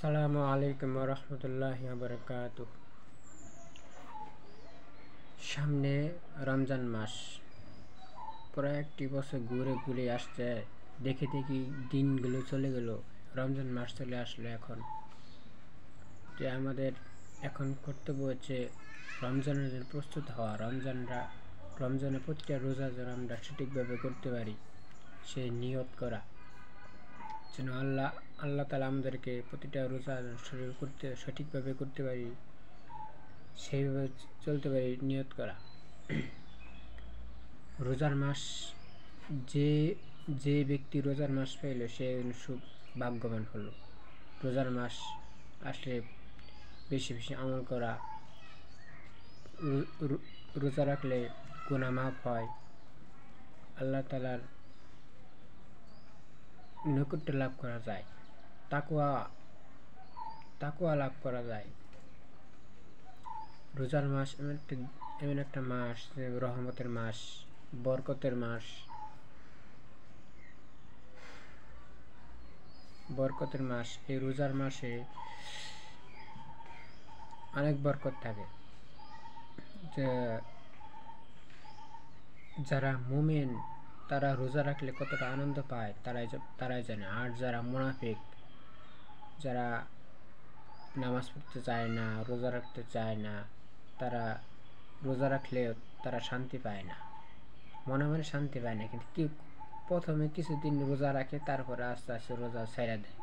আসসালামু আলাইকুম ওয়া রাহমাতুল্লাহি ওয়া বারাকাতুহু। সামনে রমজান মাস, প্রায় একটি বছর ঘুরে ঘুরে আসছে। দেখি দেখি দিনগুলো চলে গেল, রমজান মাস চলে আসলো। এখন যে আমাদের এখন কর্তব্য হচ্ছে রমজানের জন্য প্রস্তুত হওয়া। রমজানের প্রতিটা রোজা যেন আমরা সঠিকভাবে করতে পারি, সে নিয়ত করা যেন আল্লাহ তাআলা আমাদেরকে প্রতিটা রোজা সঠিকভাবে করতে পারি, সেইভাবে চলতে পারি, নিয়ত করা। রোজার মাস, যে যে ব্যক্তি রোজার মাস পাইল সে খুব ভাগ্যবান হলো। রোজার মাস আসলে বেশি বেশি আমল করা, রোজা রাখলে গুনাহ মাফ হয়, আল্লাহ তাআলার নৈকট্য লাভ করা যায়, তাকওয়া লাভ করা যায়। রোজার মাস এমন একটা মাস, রহমতের মাস, বরকতের মাস। এই রোজার মাসে অনেক বরকত থাকে। যারা মুমিন তারা রোজা রাখলে কতটা আনন্দ পায় তারাই জানে। আর যারা মুনাফিক, যারা নামাজ পড়তে চায় না, রোজা রাখতে চায় না, তারা রোজা রাখলেও তারা শান্তি পায় না, মনে মনে শান্তি পায় না। কিন্তু প্রথমে কিছুদিন রোজা রাখে, তারপরে আস্তে আস্তে রোজা ছেড়ে দেয়।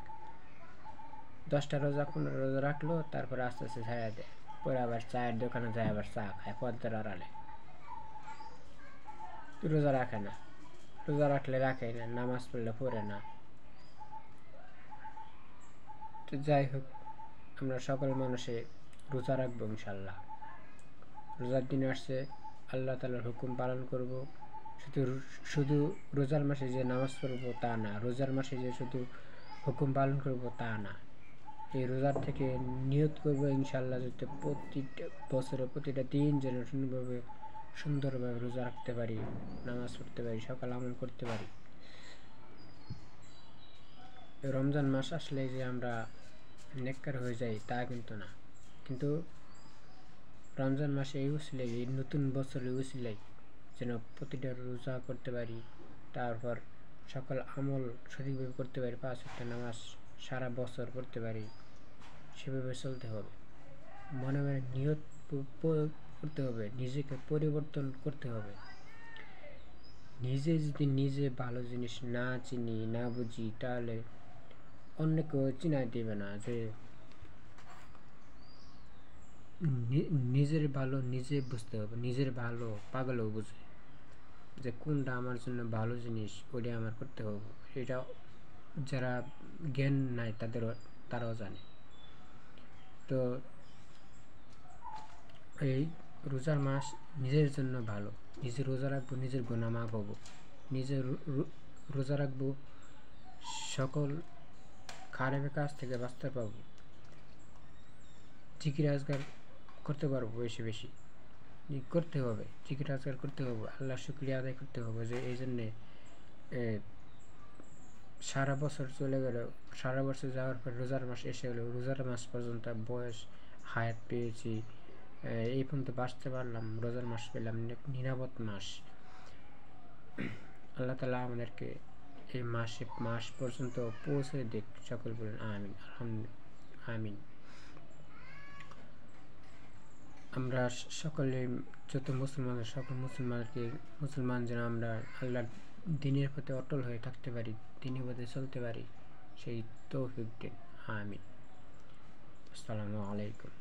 10টা রোজা 15 রোজা রাখলো, তারপরে আস্তে আস্তে ছেড়ে দেয়। পরে আবার চায়ের দোকানে যায়, আবার চা খায় পদ্মার আড়ালে। রোজা রাখে না, রোজা রাখলে রাখে না, নামাজ পড়লে পড়ে না। তো যাই হোক, আমরা সকল মানুষে রোজা রাখবো ইনশাল্লাহ। রোজার দিন আসছে, আল্লাহ তাআলার হুকুম পালন করব। শুধু রোজার মাসে যে নামাজ পড়বো তা না, রোজার মাসে যে শুধু হুকুম পালন করব তা না। এই রোজার থেকে নিয়ত করবো ইনশাল্লাহ, যাতে প্রতিটা বছরে প্রতিটা দিন যেন সুন্দরভাবে রোজা রাখতে পারি, নামাজ পড়তে পারি, সকাল আমল করতে পারি। রমজান মাস আসলে যে আমরা নেককার হয়ে যাই তা কিন্তু না, কিন্তু রমজান মাসে এই উসিলাই, এই নতুন বছরের উসিলাই যেন প্রতিটা রোজা করতে পারি, তারপর সকল আমল সঠিকভাবে করতে পারি, 5 ওয়াক্ত নামাজ সারা বছর পড়তে পারি। সেভাবে চলতে হবে, মনে মনে নিয়ত করতে হবে, নিজেকে পরিবর্তন করতে হবে। নিজে ভালো জিনিস না চিনি, না বুঝি, তাহলে অন্যকেও চিনাই দেবে না। যে নিজের ভালো নিজে বুঝতে হবে। নিজের ভালো পাগলও বুঝে, যে কোনটা আমার জন্য ভালো জিনিস ওইটা আমার করতে হবে। এটা যারা জ্ঞান নাই তারাও জানে। তো এই রোজার মাস নিজের জন্য ভালো। নিজে রোজা রাখবো, নিজের গুনাহ মাফ হবো। নিজে রোজা রাখবো, সকল খারাপের কাজ থেকে বাঁচতে পারবো, জিকির আজগার করতে পারবো, বেশি বেশি করতে হবে, জিকির আজগার করতে হবে, আল্লাহর শুকরিয়া আদায় করতে হবে। যে এই জন্যে সারা বছর চলে গেল, সারা বছর যাওয়ার পর রোজার মাস এসে গেল, রোজার মাস পর্যন্ত বয়স হায়াত পেয়েছি, এই পর্যন্ত বাঁচতে পারলাম, রোজার মাস পেলাম, নিরাপদ মাস। আল্লাহ তাআলা আমাদেরকে এই মাস পর্যন্ত পৌঁছে দিক। সকল বলেন আমিন, আলহামদুলিল্লাহ, আমিন। আমরা সকলে, যত সকল মুসলমান যেন আমরা আল্লাহর দ্বীনের প্রতি অটল হয়ে থাকতে পারি, দ্বীনের পথে চলতে পারি, সেই তৌফিক দিন। আমিন। আসসালামু আলাইকুম।